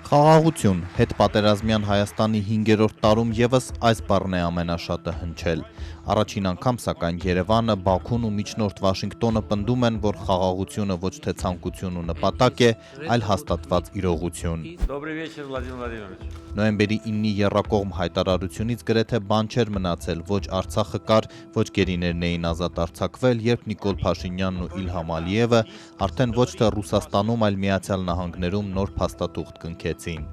Խաղաղություն, հետպատերազմյան Հայաստանի 5-րդ տարում ևս այս բառն է ամենաշատը հնչել։ Առաջին անգամ, սակայն, Երևանը, Բաքուն ու միջնորդ Վաշինգտոնը պնդում են, որ խաղաղությունը ոչ թե ցանկություն ու նպատակ է, այլ հաստատված իրողություն։ Նոյեմբերի 9-ի եռակողմ հայտարարությունից գրեթե բան չէր մնացել, ոչ Արցախը կար, ոչ գերիներն էին ազատ արձակվել, երբ Նիկոլ Փաշինյանն ու Իլհամ Ալիևը արդեն ոչ թե Ռուսաստանում, այլ Միացյալ Նահանգներում նոր փաստաթուղթ կնքեցին։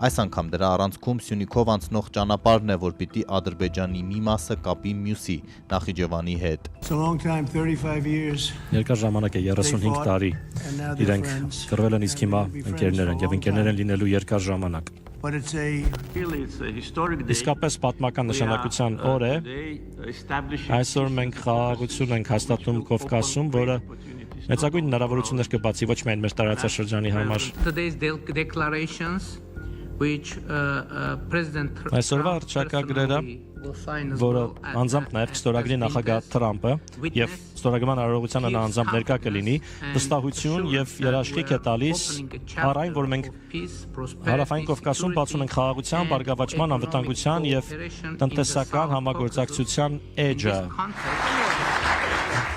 Այս անգամ դրա առանցքում Սյունիքով անցնող ճանապարհն է, որ պիտի Ադրբեջանի մի մասը կապի մյուսի, Նախիջևանի հետ։ Երկար ժամանակ է 35 տարի։ Իրենք կռվել են, իսկ հիմա ընկերներ են եւ ընկերներ են լինելու երկար ժամանակ։ Իսկապես պատմական նշանակության օր է։ Այսօր մենք խաղաղություն ենք հաստատում Կովկասում, որը մեծագույն հնարավորություններ կբացի ոչ միայն մեր տարածաշրջանի համար։ Այսօրվա հռչակագրերը, որը անձամբ նաև կստորագրի նախագահ Թրամփը եւ ստորագրման արարողությանը նա անձամբ ներկա կլինի, վստահություն եւ երաշխիք է տալիս առ այն, որ մենք Հարավային Կովկասում բացում ենք խաղաղության, բարգավաճման, անվտանգության եւ տնտեսական համագործակցության էջը։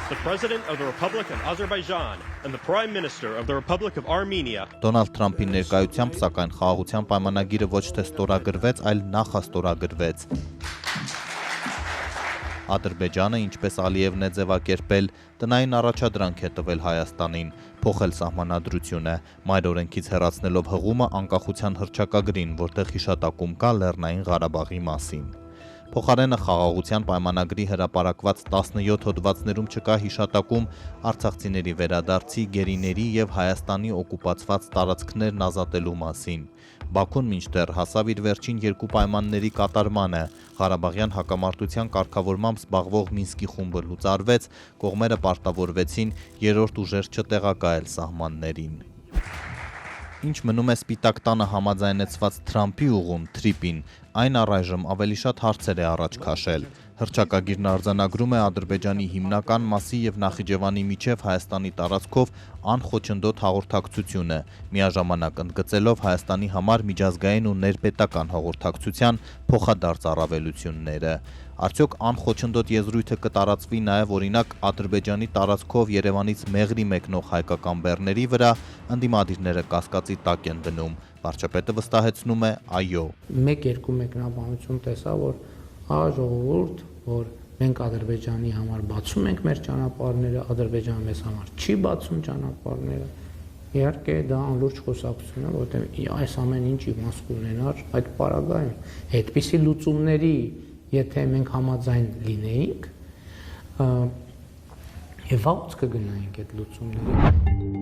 The President of the Republic of Azerbaijan and the Prime Minister of the Republic of Armenia. Դոնալդ Թրամփի ներկայությամբ, սակայն, խաղաղության պայմանագիրը ոչ թե ստորագրվեց, այլ նախաստորագրվեց։ Ադրբեջանը, ինչպես Ալիևն է ձևակերպել, տնային առաջադրանք է տվել Հայաստանին, փոխել սահմանադրությունը, մայր օրենքից հեռացնելով հղումը անկախության հռչակագրին, որտեղ հիշատակում կա Լեռնային Ղարաբաղի մասին։ Փոխարենը խաղաղության պայմանագրի հրապարակված 17 հոդվածներում չկա հիշատակում արցախցիների վերադարձի, գերիների եւ Հայաստանի օկուպացված տարածքներն ազատելու մասին։ Բաքուն մինչդեռ հասավ իր վերջին երկու պայմանների կատարմանը, Ղարաբաղյան հակամարտության կարգավորմամբ զբաղվող Մինսկի խումբը լուծարվեց, կողմերը պարտավորվեցին երրորդ ուժեր չտեղակայել սահմաններին։ Ինչ մնում է Սպիտակ տանը համաձայնեցված Թրամփի ուղուն, թրիպին, այն առայժմ ավելի շատ հարցեր է առաջ քաշել։ Հռչակագիրն արձանագրում է Ադրբեջանի հիմնական մասի եւ Նախիջևանի միջև Հայաստանի տարածքով անխոչնդոտ հաղորդակցությունը, միաժամանակ ընդգծելով Հայաստանի համար միջազգային ու ներպետական հաղորդակցության փոխադարձ առավելությունները։ Արդյոք անխոչնդոտ եզրույթը կտարածվի նաև օրինակ Ադրբեջանի տարածքով Երևանից Մեղրի մեկնող հայկական բեռների վրա, ընդդիմադիրները կասկածի տակ են դնում։ Վարչապետը վստահեցնում է՝ այո։ Մեկ-երկու մեկնաբանություն տեսա, որ ժողովուրդ, որ մենք Ադրբեջանի համար բացում ենք մեր ճանապարհները, Ադրբեջանը մեզ համար չի բացում ճանապարհները։ Իհարկե դա անլուրջ խոսակցություն է, որովհետև այս ամեն ինչ իմաստ կունենար այդ պարագայում։ Այդպիսի լուծումների եթե մենք համաձայն լինեինք, եւ ո՞ց կգնայինք այդ լուծումներին։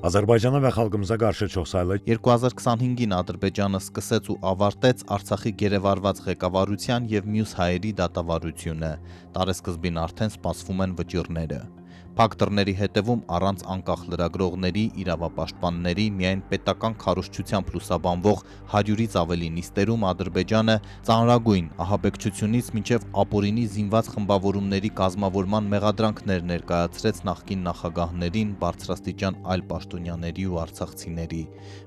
Ադրբեջանը վեխալգում զագարշեչող սայլը 2025-ին Ադրբեջանը սկսեց ու ավարտեց Արցախի գերեվարված ղեկավարության եւ մյուս հայերի դատավարությունը։ Տարեսկզբին արդեն սպասվում են վճիռները։ Փակ դռների հետևում առանց անկախ լրագրողների, իրավապաշտպանների, միայն պետական քարոզչությամբ լուսաբանվող 100-ից ավելի նիստերում Ադրբեջանը ծանրագույն ահաբեկչությունից մինչև ապօրինի զինված խմբավորումների կազմավորման մեղադրանքներ ներկայացրեց նախկին նախագահներին, բարձրաստիճան այլ պաշտոնյաների ու արցախցիների։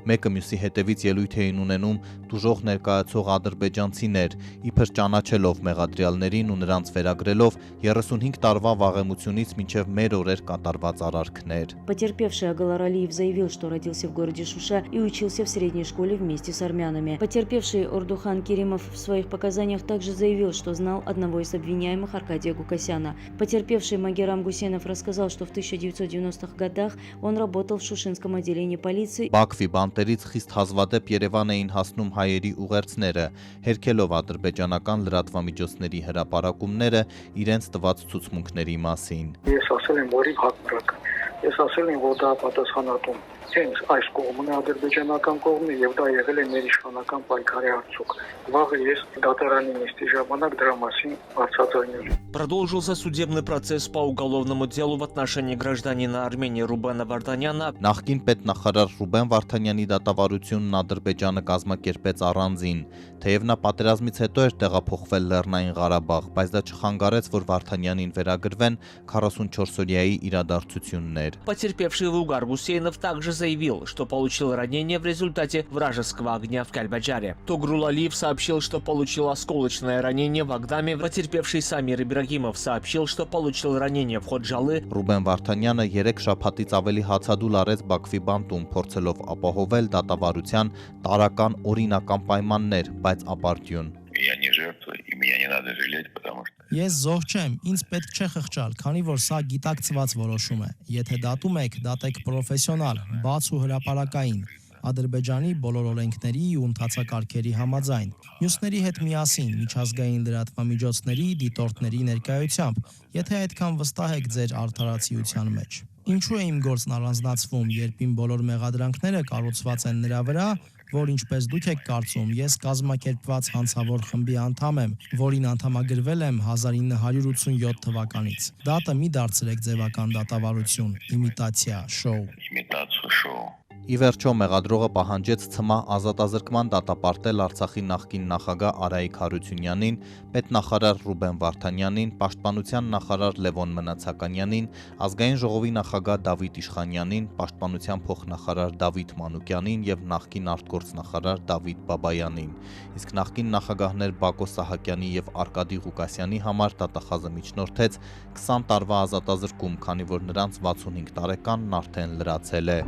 Մեկը մյուսի հետևից ելույթ էին ունենում դուժող ներկայացող ադրբեջանցիներ, իբր ճանաչելով մեղադրյալներին ու նրանց վերագրելով 35 տարվա վաղեմությունից մինչև մեր օրեր կատարված արարքներ։ Потерпевший Агалар Алиев заявил, что родился в городе Шуша и учился в средней школе вместе с армянами. Потерпевший Ордухан Керимов в своих показаниях также заявил, что знал одного из обвиняемых Аркадия Гукасяна. Потерпевший Магерам Гусейнов рассказал, что в 1990-х годах он работал в Шушинском отделении полиции. Բաքվի բանտերից խիստ հազվադեպ Երևան էին հասնում հայերի ուղերձները, հերքելով ադրբեջանական լրատվամիջոցների հրապարակումները իրենց տված ցուցմունքների մասին։ Ես ասել եմ, որի հակմրակ։ Ես ասել եմ, որ դա պատասխանատուն հենց այս կողմն է ադրբեջանական կողմը եւ դա եղել է մեր իշխանական պայքարի արդյունք։ Վաղը ես դատարանի նիստի ժամանակ դրա մասին արձագանքել։ Продолжился судебный процесс по уголовному делу в отношении гражданина Армении Рубена Вартаняна. Նախկին պետնախարար Ռուբեն Վարդանյանի դատավարությունն Ադրբեջանը կազմակերպեց առանձին, թեև նա պատերազմից հետո էր տեղափոխվել Լեռնային Ղարաբաղ, բայց դա չխանգարեց, որ Վարդանյանին վերագրվեն 44-օրյայի իրադարձություններ։ Потерпевший Лугар Гусейнов также также заявил, что получил ранение в результате вражеского огня в Кальбаджаре. Тогрул Алиев сообщил, что получил осколочное ранение в Агдаме. Потерпевший Самир Ибрагимов сообщил, что получил ранение в Ходжалы. Ռուբեն Վարդանյանը 3 շաբաթից ավելի հացադուլ արեց Բաքվի բանտում, փորձելով ապահովել դատավարության տարական օրինական պայմաններ, բայց ապարդյուն։ Я не жертва, и меня не надо жалеть, потому что... Ես զոհ չեմ, ինձ պետք չէ խղճալ, քանի որ սա գիտակցված որոշում է։ Եթե դատում եք, դատեք պրոֆեսիոնալ, բաց ու հրապարակային, Ադրբեջանի բոլոր օրենքների ու ընթացակարգերի համաձայն։ Մյուսների հետ միասին միջազգային լրատվամիջոցների դիտորդների ներկայությամբ, եթե այդքան վստահ եք ձեր արդարացիության մեջ։ Ինչու է իմ գործն առանձնացվում, երբ իմ բոլոր մեղադրանքները կառուցված են նրա վրա, որ ինչպես դուք եք կարծում, ես կազմակերպված հանցավոր խմբի անդամ եմ, որին անդամագրվել եմ 1987 թվականից։ Դատը մի դարձրեք ձևական դատավարություն, իմիտացիա, շոու։ Имитацию шоу. Ի վերջո մեղադրողը պահանջեց ՑՄԱ ազատազրկման դատապարտել Արցախի նախկին նախագահ Արայիկ Հարությունյանին, պետնախարար Ռուբեն Վարդանյանին, պաշտպանության նախարար Լևոն Մնացականյանին, ազգային ժողովի նախագահ Դավիթ Իշխանյանին, պաշտպանության փոխնախարար Դավիթ Մանուկյանին եւ նախկին արտգործնախարար Դավիթ Բաբայանին։ Իսկ նախկին նախագահներ Բակո Սահակյանի եւ Արկադի Ղուկասյանի համար դատախազը միջնորդեց 20 տարվա ազատազրկում, քանի որ նրանց 65 տարեկանն արդեն լրացել է։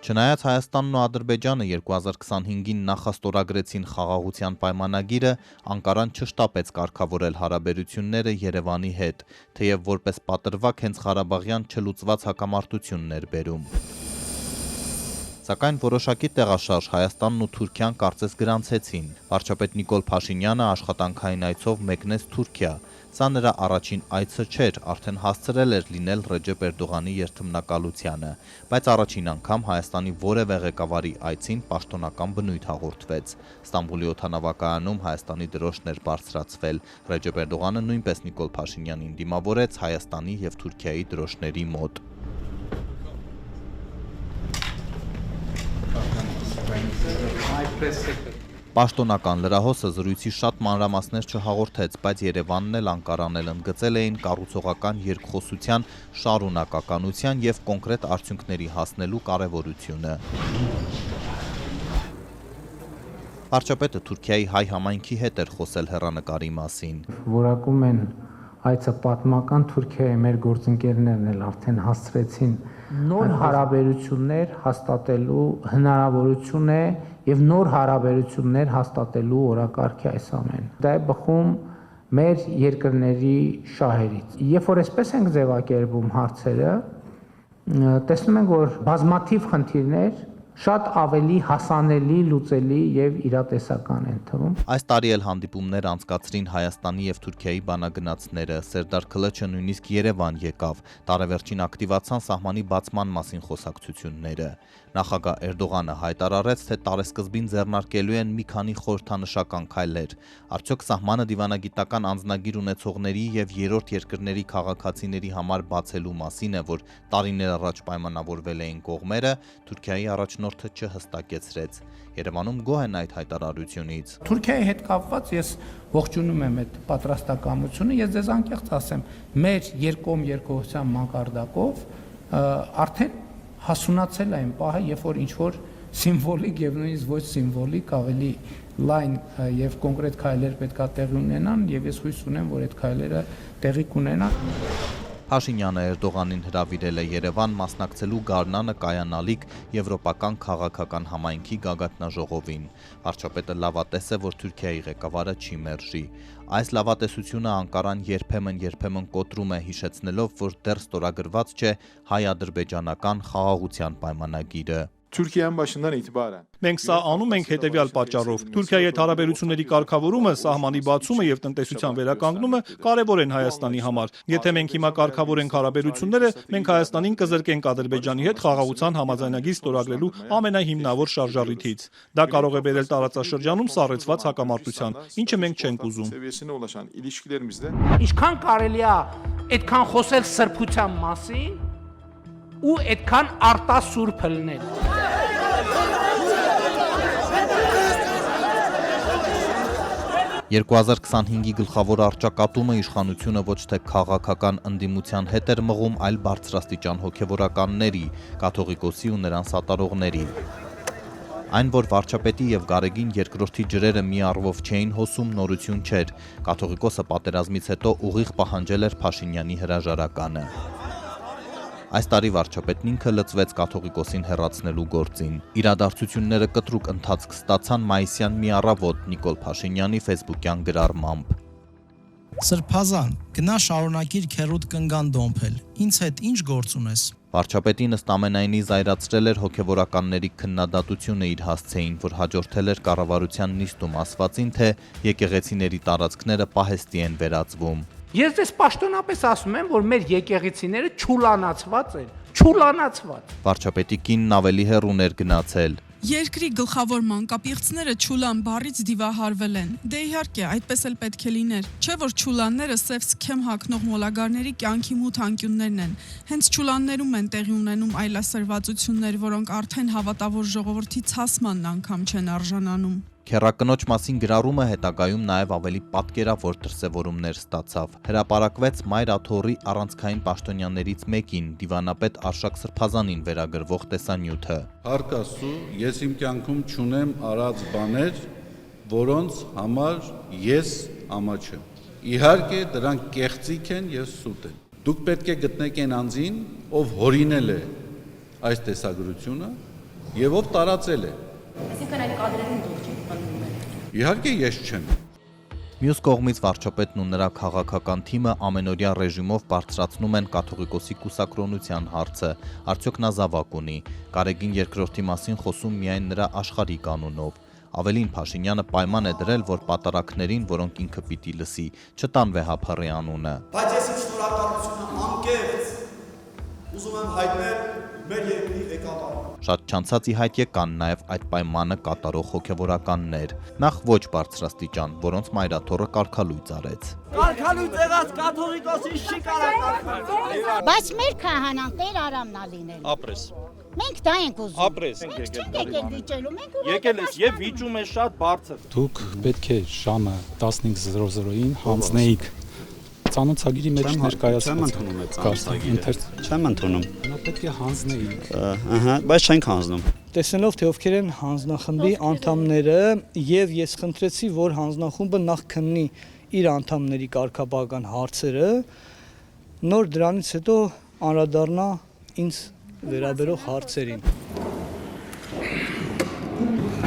Չնայած Հայաստանն ու Ադրբեջանը 2025-ին նախաստորագրեցին խաղաղության պայմանագիրը, Անկարան չշտապեց կարգավորել հարաբերությունները Երևանի հետ, թեև որպես պատրվակ հենց Ղարաբաղյան չլուծված հակամարտություններ բերում։ Սակայն որոշակի տեղաշարժ Հայաստանն ու Թուրքիան կարծես գրանցեցին։ Վարչապետ Նիկոլ Փաշինյանը աշխատանքային այցով մեկնեց Թուրքիա։ Սա նրա առաջին այցը չէր, արդեն հասցրել էր լինել Ռեջեփ Էրդողանի երթմնակալությանը, բայց առաջին անգամ Հայաստանի որևէ ղեկավարի այցին պաշտոնական բնույթ հաղորդվեց։ Ստամբուլի օդանավակայանում Հայաստանի դրոշն էր բարձրացվել։ Ռեջեփ Էրդողանը նույնպես Նիկոլ Փաշինյանին դիմավորեց Հայաստանի եւ Թուրքիայի դրոշների մոտ։ Պաշտոնական լրահոսը զրույցի շատ մանրամասներ չհաղորդեց, բայց Երևանն էլ Անկարանն էլ ընդգծել էին կառուցողական երկխոսության շարունակականության եւ կոնկրետ արդյունքների հասնելու կարեւորությունը։ Վարչապետը Թուրքիայի հայ համայնքի հետ էր խոսել հեռանկարի մասին։ Որակում են այցը պատմական, Թուրքիայի մեր գործընկերներն էլ արդեն հասցրեցին նոր հարաբերություններ հաստատելու հնարավորություն է եւ նոր հարաբերություններ հաստատելու օրակարգ է այս ամեն։ Դա է բխում մեր երկրների շահերից։ Երբ որ այսպես ենք ձևակերպում հարցերը, տեսնում ենք, որ բազմաթիվ խնդիրներ շատ ավելի հասանելի, լուծելի եւ իրատեսական են թվում։ Այս տարի էլ հանդիպումներ անցկացրին Հայաստանի եւ Թուրքիայի բանագնացները, Սերդար Քլաչը նույնիսկ Երևան եկավ, տարեվերջին ակտիվացան սահմանի բացման մասին խոսակցությունները։ Նախագահ Էրդողանը հայտարարեց, թե տարեսկզբին ձեռնարկելու են մի քանի խորհրդանշական քայլեր։ Արդյոք սահմանը դիվանագիտական անձնագիր ունեցողների եւ երրորդ երկրների քաղաքացիների համար բացելու մասին է, որ տարիներ առաջ պայմանավորվել էին կողմերը, Թուրքիայի առաջնորդը չհստակեցրեց։ Երևանում գոհ են այդ հայտարարությունից։ Թուրքիայի հետ կապված ես ողջունում եմ այդ պատրաստակամությունը, ես ձեզ անկեղծ ասեմ, մեր երկկողմ երկխոսության մակարդակով արդեն հասունացել այն պահը, երբ որ ինչ-որ սիմվոլիկ եւ նույնիսկ ոչ սիմվոլիկ ավելի լայն եւ կոնկրետ քայլեր պետքա տեղի ունենան եւ ես հույս ունեմ, որ այդ քայլերը տեղի կունենան։ Փաշինյանը Էրդողանին հրավիրել է Երևան մասնակցելու գարնանը կայանալիք Եվրոպական քաղաքական համայնքի գագաթնաժողովին։ Վարչապետը լավատես է, որ Թուրքիայի ղեկավարը չի մերժի։ Այս լավատեսությունը Անկարան երբեմն կոտրում է, հիշեցնելով, որ դեռ ստորագրված չէ հայ-ադրբեջանական խաղաղության պայմանագիրը։ Türkiye'nin başından itibaren. Մենք սա անում ենք հետևյալ պատճառով։ Թուրքիայի հետ հարաբերությունների կարգավորումը, սահմանի բացումը եւ տնտեսության վերականգնումը կարեւոր են Հայաստանի համար։ Եթե մենք հիմա կարգավորենք հարաբերությունները, մենք Հայաստանին կզրկենք Ադրբեջանի հետ խաղաղության համաձայնագիր ստորագրելու ամենահիմնավոր շարժառիթից։ Դա կարող է բերել տարածաշրջանում սառեցված հակամարտության, ինչը մենք չենք ուզում։ Seviyesine ulaşan ilişkilerimizde Ինչքան կարելի է այդքան խոսել սրբության մասին ու այդքան արտասուրբ լնել։ 2025-ի գլխավոր առճակատումը իշխանությունը ոչ թե քաղաքական ընդդիմության հետ էր մղում, այլ բարձրաստիճան հոգևորականների, կաթողիկոսի ու նրան սատարողների։ Այն, որ վարչապետի եւ Գարեգին երկրորդի ջրերը մի առվով չէին հոսում, նորություն չէր։ Կաթողիկոսը պատերազմից հետո ուղիղ պահանջել էր Փաշինյանի հրաժարականը։ Այս տարի վարչապետն ինքը լծվեց կաթողիկոսին հեռացնելու գործին։ Իրադարձությունները կտրուկ ընթացք ստացան մայիսյան մի առավոտ Նիկոլ Փաշինյանի ֆեյսբուքյան գրառմամբ։ Սրբազան, գնա շարունակիր քերուդ կնգան դոմփել։ Ինձ հետ ինչ գործ ունես։ Վարչապետին ըստ ամենայնի զայրացրել էր հոգևորականների քննադատությունը իր հասցեին, որ հաջորդել էր կառավարության նիստում ասվածին, թե եկեղեցիների տարածքները պահեստի են վերածվում։ Ես դες պաշտոնապես ասում եմ, որ մեր եկեղեցիները չուլանացված են, չուլանացված։ Վարչապետի կինն ավելի հեռու էր գնացել։ Երկրի գլխավոր մանկապիղծները չուլան բառից դիվահարվել են։ Դե իհարկե, այդպես էլ պետք է լիներ։ Չէ որ չուլանները սև սքեմ հագնող մոլագարների կյանքի մութ անկյուններն են։ Հենց չուլաններում են տեղի ունենում այլասերվածություններ, որոնք արդեն հավատավոր ժողովրդի ցասմանն անգամ չեն արժանանում։ Քեռակնոջ մասին գրառումը հետագայում նաև ավելի պատկերավոր դրսևորումներ ստացավ։ Հրապարակվեց Մայր Աթոռի առանցքային պաշտոնյաներից մեկին, դիվանապետ Արշակ Սրբազանին վերագրվող տեսանյութը։ Հարկ Աստծո, ես իմ կյանքում չունեմ արած բաներ, որոնց համար ես ամաչեմ։ Իհարկե, դրանք կեղծիք են եւ սուտ են։ Դուք պետք է գտնեք այն անձին, ով հորինել է այս տեսագրությունը եւ ով տարածել է։ Այսինքն այդ կադրերին դուք չեք պնդում եք։ Իհարկե ես չեմ։ Մյուս կողմից վարչապետն ու նրա քաղաքական թիմը ամենօրյա ռեժիմով բարձրացնում են կաթողիկոսի կուսակրոնության հարցը, արդյոք նա զավակ ունի։ Գարեգին երկրորդի մասին խոսում միայն նրա աշխարհիկ անունով։ Ավելին Փաշինյանը պայման է դրել, որ պատարակներին, որոնք ինքը պիտի լսի, չտան Վեհափառի անունը։ Բայց ես իմ շնորհակալությունը անկեղծ ուզում եմ հայտնել մեր երկրի ղեկավարին։ Շատ չանցած ի հայտ եկան նաև այդ պայմանը կատարող հոգևորականներ, նախ ոչ բարձրաստիճան, որոնց Մայր Աթոռը կարգալույծ արեց։ Կարգալույծ եղած կաթողիկոսին չի կարող կարգալ։ Բայց մեր քահանան Տեր Արամնա լինել։ Ապրես։ Մենք դա ենք ուզում։ Ապրես։ Մենք չենք եկել վիճելու, մենք Եկել ես եւ վիճում ես շատ բարձր։ Դուք պետք է ժամը 15:00-ին հանձնեիք ծանոթագիրի մեջ ներկայացված։ Չեմ ընդունում։ Նա պետք է հանձնեիք։ Ահա, բայց չենք հանձնում։ Տեսնելով թե ովքեր են հանձնախմբի անդամները եւ ես խնդրեցի, որ հանձնախումբը նախ քննի իր անդամների կարգապահական հարցերը, նոր դրանից հետո անդրադառնա ինձ վերաբերող հարցերին։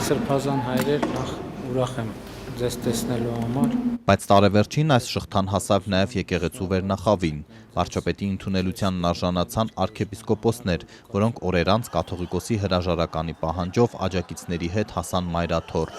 Սրբազան հայրեր, նախ ուրախ եմ ձեզ տեսնելու համար։ Բայց տարեվերջին այս շղթան հասավ նաև եկեղեցու վերնախավին։ Վարչապետի ընդունելությանն արժանացան արքեպիսկոպոսներ, որոնք օրեր անց կաթողիկոսի հրաժարականի պահանջով աջակիցների հետ հասան Մայր Աթոռ։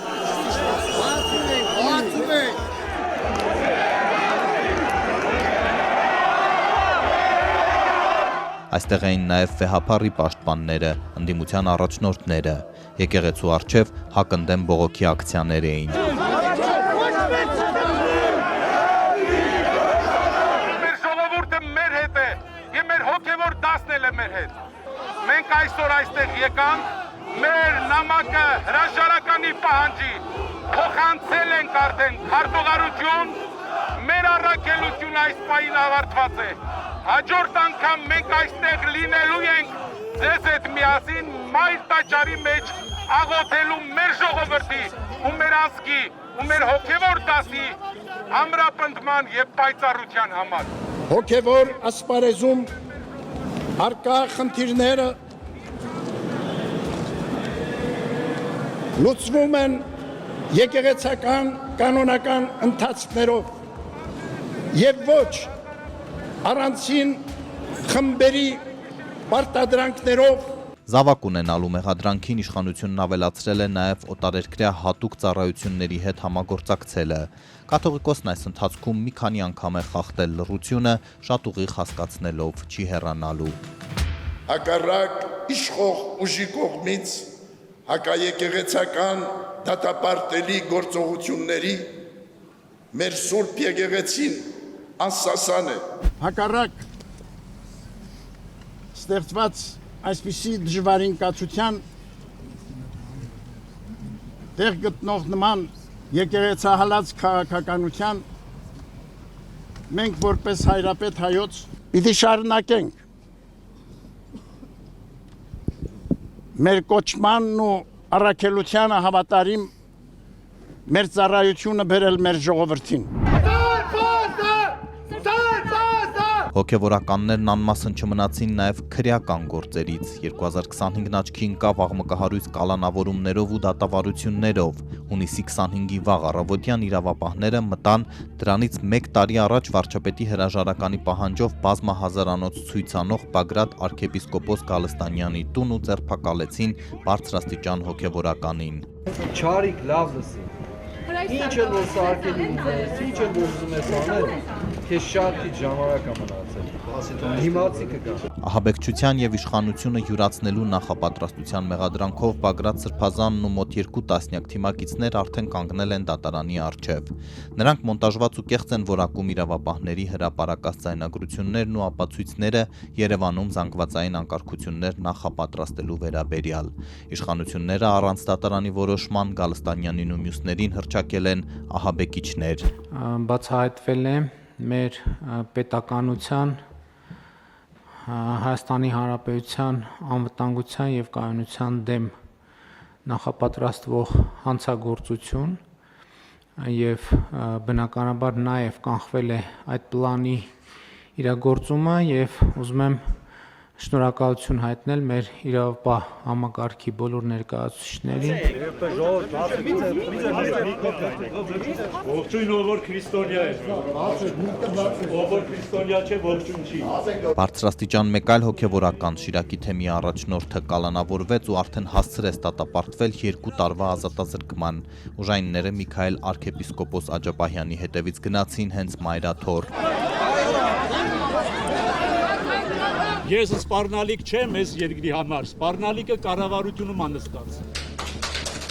Այստեղ էին նաև Վեհափառի պաշտպանները, ընդդիմության առաջնորդները։ Եկեղեցու առջև հակընդդեմ բողոքի ակցիաներ էին։ Մեր ժողովուրդը մեր հետ է եւ մեր հոգեվոր դասն էլ է մեր հետ։ Մենք այսօր այստեղ եկանք մեր նամակը հրաժարականի պահանջի փոխանցել ենք արդեն քարտուղարություն, մեր առաքելությունը այս պահին ավարտված է։ Հաջորդ անգամ մենք այստեղ լինելու ենք ձեզ հետ միասին մայր տաճարի մեջ աղոթելու մեր ժողովրդի ու մեր ազգի ու մեր հոգևոր դասի ամրապնդման եւ պայծառության համար։ Հոգևոր ասպարեզում արկա խնդիրները լուծվում են եկեղեցական կանոնական ընթացքներով եւ ոչ առանցին խմբերի պարտադրանքներով։ Զավակ ունենալու մեղադրանքին իշխանությունն ավելացրել է նաև օտարերկրյա հատուկ ծառայությունների հետ համագործակցելը։ Կաթողիկոսն այս ընթացքում մի քանի անգամ է խախտել լռությունը, շատ ուղիղ հասկացնելով չի հեռանալու։ Հակառակ իշխող ուժի կողմից հակաեկեղեցական դատապարտելի գործողությունների մեր Սուրբ եկեղեցին անսասան է։ Հակառակ ստեղծված այսպիսի դժվարին կացության տեղ գտնող նման եկեղեցահալած քաղաքականության մենք որպես հայրապետ հայոց պիտի շարունակենք մեր կոչմանն ու առաքելությանը հավատարիմ մեր ծառայությունը բերել մեր ժողովրդին։ Հոգևորականներն անմասն չմնացին նաև քրեական գործերից։ 2025-ն աչքի ընկավ աղմկահարույց կալանավորումներով ու դատավարություններով։ Հունիսի 25-ի վաղ առավոտյան իրավապահները մտան դրանից 1 տարի առաջ վարչապետի հրաժարականի պահանջով բազմահազարանոց ցույց անող Բագրատ arczepiskopos Գալստանյանի տուն ու ձերբակալեցին բարձրաստիճան հոգևորականին։ Չարիք լավ լսի։ Ինչ էլ որ սարքելի ունես, ինչ էլ որ ուզում ես անել, քեզ շատ քիչ ժամանակ է մնացել։ Դիմացի կգա։ Ահաբեկչության եւ իշխանությունը յուրացնելու նախապատրաստության մեղադրանքով Բագրատ Սրբազանն ու մոտ 2 տասնյակ թիմակիցներ արդեն կանգնել են դատարանի առջև։ Նրանք մոնտաժված ու կեղծ են որակում իրավապահների հրապարակած ձայնագրություններն ու ապացույցները Երևանում զանգվածային անկարգություններ նախապատրաստելու վերաբերյալ։ Իշխանությունները առանց դատարանի որոշման Գալստանյանին ու մյուսներին հռչակել են ահաբեկիչներ։ Բացահայտվել է մեր պետականության Հայաստանի Հանրապետության անվտանգության եւ կայունության դեմ նախապատրաստվող հանցագործություն եւ բնականաբար նաեւ կանխվել է այդ պլանի իրագործումը եւ ուզում եմ շնորհակալություն հայտնել մեր իրավապահ համակարգի բոլոր ներկայացուցիչներին։ Ողջույն ով որ քրիստոնյա է։ Ով որ քրիստոնյա չէ, ողջույն չի։ Բարձրաստիճան մեկ այլ հոգևորական Շիրակի թեմի առաջնորդը կալանավորվեց ու արդեն հասցրեց դատապարտվել 2 տարվա ազատազրկման։ Ուժայինները Միքայել arczepiskopos Աջապահյանի հետևից գնացին հենց Մայրաթոր։ Ես սպառնալիք չեմ այս երկրի համար, սպառնալիքը կառավարությունում անստաց։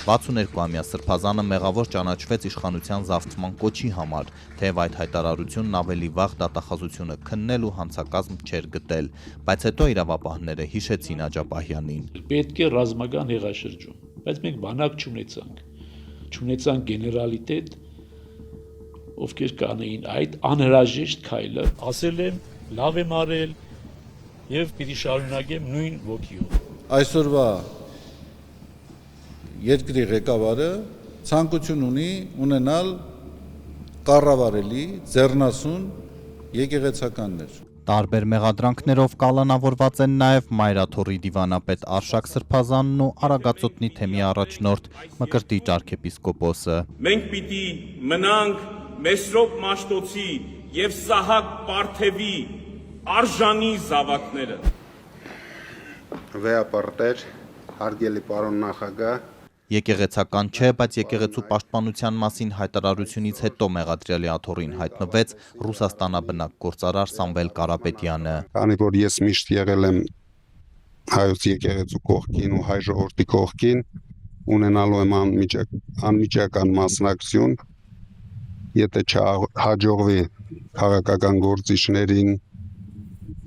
62-ամյա Սրբազանը մեղավոր ճանաչվեց իշխանության զավթման կոչի համար, թեև այդ հայտարարությունն ավելի վաղ դատախազությունը քննել ու հանցակազմ չէր գտել, բայց հետո իրավապահները հիշեցին Աջապահյանին։ Պետք է ռազմական հեղաշրջում, բայց մենք բանակ չունեցանք գեներալիտետ, ովքեր կանեին այդ անհրաժեշտ քայլը, ասել եմ, լավ եմ արել եւ պիտի շարունակեմ նույն ոգիով։ Այսօրվա երկրի ղեկավարը ցանկություն ունի ունենալ կառավարելի ձեռնասուն եկեղեցականներ։ Տարբեր մեղադրանքներով կալանավորված են նաև Մայրաթորի դիվանապետ Արշակ Սրբազանն ու Արագածոտնի թեմի առաջնորդ Մկրտիչ arczepiskopos-ը։ Մենք պիտի մնանք Մեսրոպ Մաշտոցի եւ Սահակ Պարթևի արժանի զավակները։ Վեապարտեր, հարգելի պարոն նախագահ, Եկեղեցական չէ, բայց եկեղեցու պաշտպանության մասին հայտարարությունից հետո մեղադրյալի աթոռին հայտնվեց Ռուսաստանաբնակ գործարար Սամվել Կարապետյանը։ Քանի որ ես միշտ եղել եմ հայոց եկեղեցու կողքին ու հայ ժողովրդի կողքին, ունենալու եմ անմիջական մասնակցություն, եթե չհաջողվի քաղաքական գործիչներին,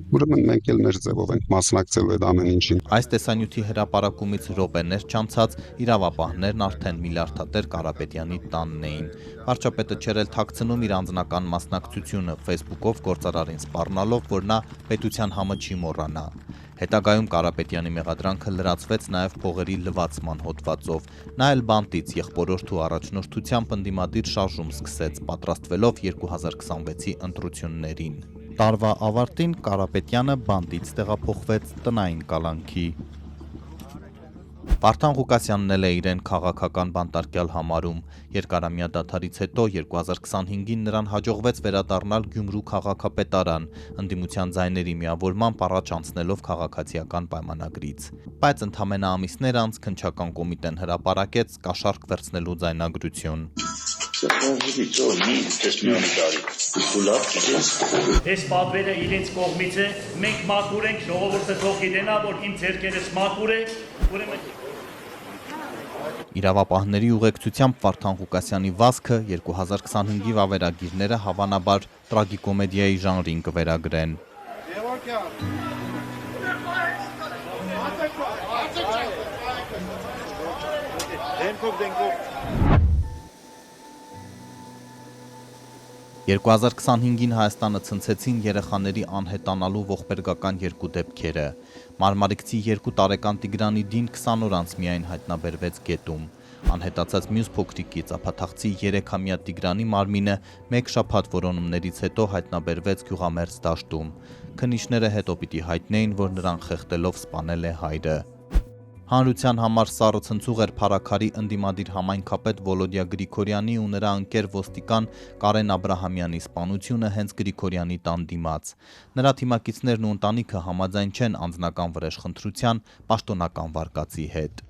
ուրեմն մենք էլ մեր ձևով ենք մասնակցելու այդ ամեն ինչին։ Այս տեսանյութի հրապարակումից րոպեներ չանցած իրավապահներն արդեն Միլարդատեր Կարապետյանի տանն էին։ Վարչապետը չէր էլ թաքցնում իր անձնական մասնակցությունը Facebook-ով գործարարին սպառնալով, որ նա պետության համը չի մոռանա։ Հետագայում Կարապետյանի մեղադրանքը լրացվեց նաև փողերի լվացման հոդվածով։ Նա էլ բանտից եղբորորդու առաջնորդությամբ ընդդիմադիր շարժում սկսեց, պատրաստվելով 2026-ի ընտրություններին։ Տարվա ավարտին Կարապետյանը բանտից տեղափոխվեց տնային կալանքի։ Վարդան Ղուկասյանն էլ է իրեն քաղաքական բանտարկյալ համարում։ Երկարամյա դադարից հետո 2025-ին նրան հաջողվեց վերադառնալ Գյումրու քաղաքապետարան, ընդդիմության ձայների միավորմամբ առաջ անցնելով քաղաքացիական պայմանագրից։ Բայց ընդամենը ամիսներ անց քննչական կոմիտեն հրապարակեց կաշառք վերցնելու ձայնագրություն։ Այս պատվերը իրենց կողմից է, մենք մաքուր ենք, ժողովուրդը թող գիտենա, որ իմ ձեռքերս մաքուր է, ուրեմն Իրավապահների ուղեկցությամբ Վարդան Ղուկասյանի վազքը 2025-ի վավերագիրները հավանաբար տրագիկոմեդիայի ժանրին կվերագրեն։ 2025-ին Հայաստանը ցնցեցին երեխաների անհետանալու ողբերգական 2 դեպքերը։ Մարմարիկցի 2 տարեկան Տիգրանի Դին 20 օր անց միայն հայտնաբերվեց գետում։ Անհետացած մյուս փոքրիկի ծափաթաղցի 3-ամյա Տիգրանի մարմինը 1 շաբաթ որոնումներից հետո հայտնաբերվեց Գյուղամերձ դաշտում։ Քննիչները հետո պիտի հայտնեին, որ նրան խեղդելով սպանել է հայրը։ Հանրության համար սառը ցնցուղ էր Փարաքարի ընդդիմադիր համայնքապետ Վոլոդիա Գրիգորյանի ու նրա ընկեր ոստիկան Կարեն Աբրահամյանի սպանությունը հենց Գրիգորյանի տան դիմաց։ Նրա թիմակիցներն ու ընտանիքը համաձայն չեն անձնական վրեժխնդրության պաշտոնական վարկածի հետ։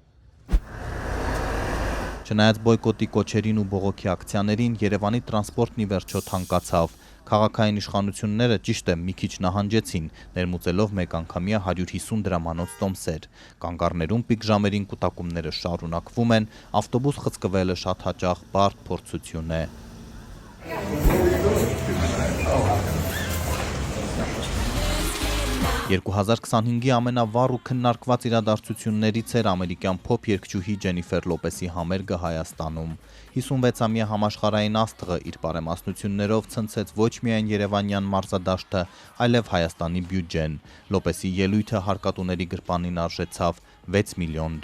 Չնայած բոյկոտի կոչերին ու բողոքի ակցիաներին Երևանի տրանսպորտն ի վերջո թանկացավ։ Քաղաքային իշխանությունները ճիշտ է մի քիչ նահանջեցին, ներմուծելով մեկանգամյա 150 դրամանոց տոմսեր։ Կանգառներում պիկ ժամերին կուտակումները շարունակվում են, ավտոբուս խցկվելը շատ հաճախ բարդ փորձություն է։ 2025-ի ամենավառ ու քննարկված իրադարձություններից էր ամերիկյան փոփ երգչուհի Ջենիֆեր Լոպեսի համերգը Հայաստանում։ 56-ամյա համաշխարհային աստղը իր բարեմասնություններով ցնցեց ոչ միայն Երևանյան մարզադաշտը, այլև Հայաստանի բյուջեն։ Լոպեսի ելույթը հարկատուների գրպանին արժեցավ $6 միլիոն։